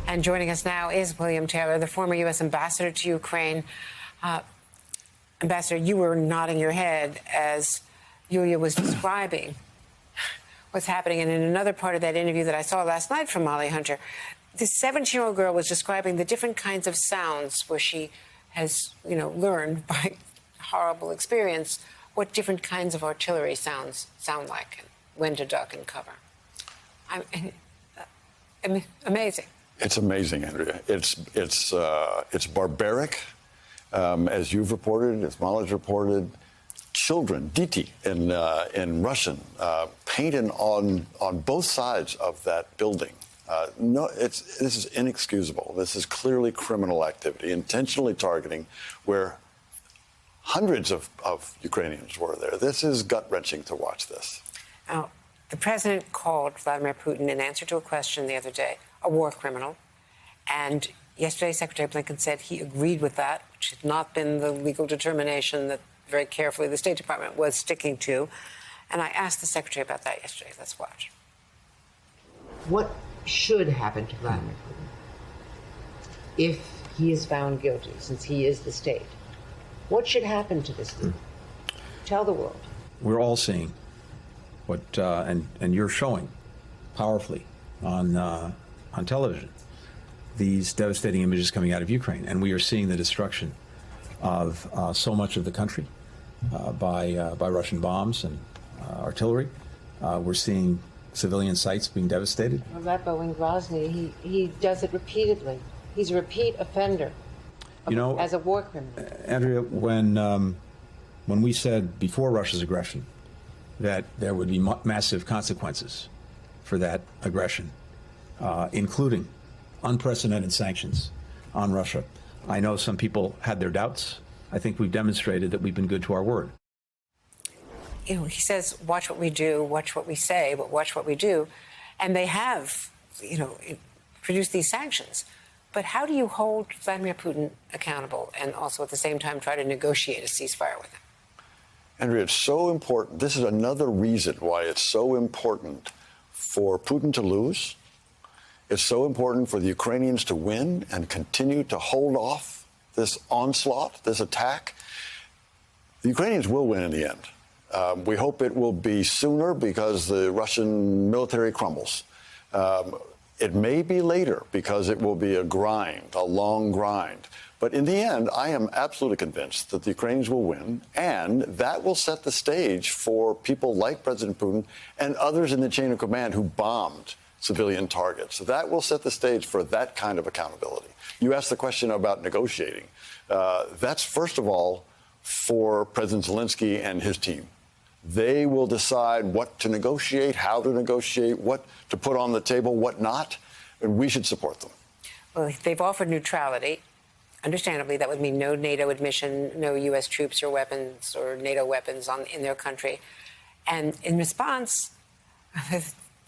And joining us now is William Taylor, the former U.S. ambassador to Ukraine. Ambassador, you were nodding your head as Yulia was describing what's happening. And in another part of that interview that I saw last night from Molly Hunter, this 17-year-old girl was describing the different kinds of sounds where she has, learned by horrible experience what different kinds of artillery sound like and when to duck and cover. Amazing. It's amazing, Andrea. It's barbaric, as you've reported, as Molly's reported. Children, diti in Russian, painted on both sides of that building. This is inexcusable. This is clearly criminal activity, intentionally targeting where hundreds of Ukrainians were there. This is gut-wrenching to watch this. Now, the president called Vladimir Putin in answer to a question the other day a war criminal. And yesterday, Secretary Blinken said he agreed with that, which had not been the legal determination that very carefully the State Department was sticking to. And I asked the Secretary about that yesterday. Let's watch. What should happen to Vladimir Putin if he is found guilty, since he is the state? What should happen to this leader? Tell the world. We're all seeing what, and you're showing powerfully on television these devastating images coming out of Ukraine, and we are seeing the destruction of so much of the country by Russian bombs and artillery. We're seeing civilian sites being devastated. Aleppo and Grozny, he does it repeatedly. He's a repeat offender. As a war criminal. Andrea, when we said before Russia's aggression that there would be massive consequences for that aggression, including unprecedented sanctions on Russia, I know some people had their doubts. I think we've demonstrated that we've been good to our word. He says, watch what we do, watch what we say, but watch what we do. And they have, produced these sanctions. But how do you hold Vladimir Putin accountable and also at the same time try to negotiate a ceasefire with him? Andrea, it's so important. This is another reason why it's so important for Putin to lose. It's so important for the Ukrainians to win and continue to hold off this onslaught, this attack. The Ukrainians will win in the end. We hope it will be sooner because the Russian military crumbles. It may be later because it will be a grind, a long grind. But in the end, I am absolutely convinced that the Ukrainians will win, and that will set the stage for people like President Putin and others in the chain of command who bombed civilian targets. That will set the stage for that kind of accountability. You asked the question about negotiating. That's, first of all, for President Zelensky and his team. They will decide what to negotiate, how to negotiate, what to put on the table, what not, and we should support them. Well, they've offered neutrality. Understandably, that would mean no NATO admission, no U.S. troops or weapons or NATO weapons in their country. And in response,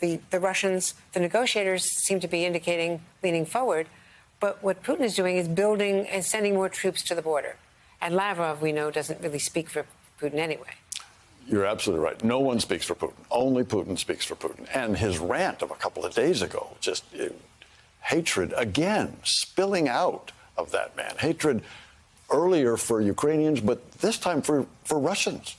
the Russians, the negotiators seem to be indicating leaning forward. But what Putin is doing is building and sending more troops to the border. And Lavrov, we know, doesn't really speak for Putin anyway. You're absolutely right. No one speaks for Putin. Only Putin speaks for Putin. And his rant of a couple of days ago, just hatred again, spilling out of that man. Hatred earlier for Ukrainians, but this time for Russians.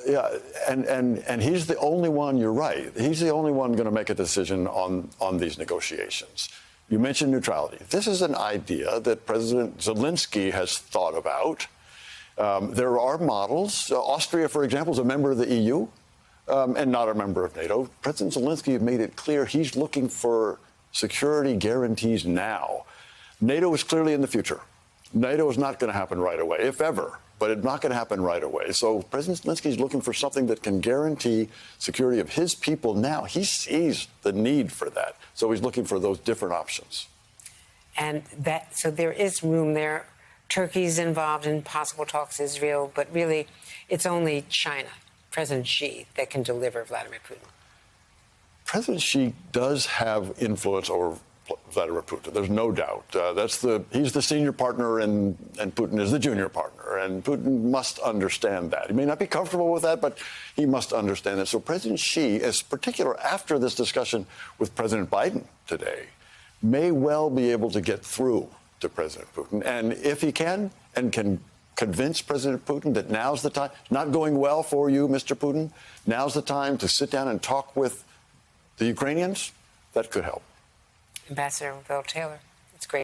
Yeah, and he's the only one, you're right, he's the only one going to make a decision on these negotiations. You mentioned neutrality. This is an idea that President Zelensky has thought about. There are models. Austria, for example, is a member of the EU and not a member of NATO. President Zelensky made it clear he's looking for security guarantees now. NATO is clearly in the future. NATO is not going to happen right away, if ever, but it's not going to happen right away. So President Zelensky is looking for something that can guarantee security of his people now. He sees the need for that. So he's looking for those different options. And so there is room there. Turkey's involved in possible talks, Israel, but really it's only China, President Xi, that can deliver Vladimir Putin. President Xi does have influence over Vladimir Putin. There's no doubt. He's the senior partner and Putin is the junior partner. And Putin must understand that. He may not be comfortable with that, but he must understand that. So President Xi, as particular after this discussion with President Biden today, may well be able to get through to President Putin. And if he can, and can convince President Putin that now's the time, not going well for you, Mr. Putin, now's the time to sit down and talk with the Ukrainians, that could help. Ambassador Bill Taylor, it's great.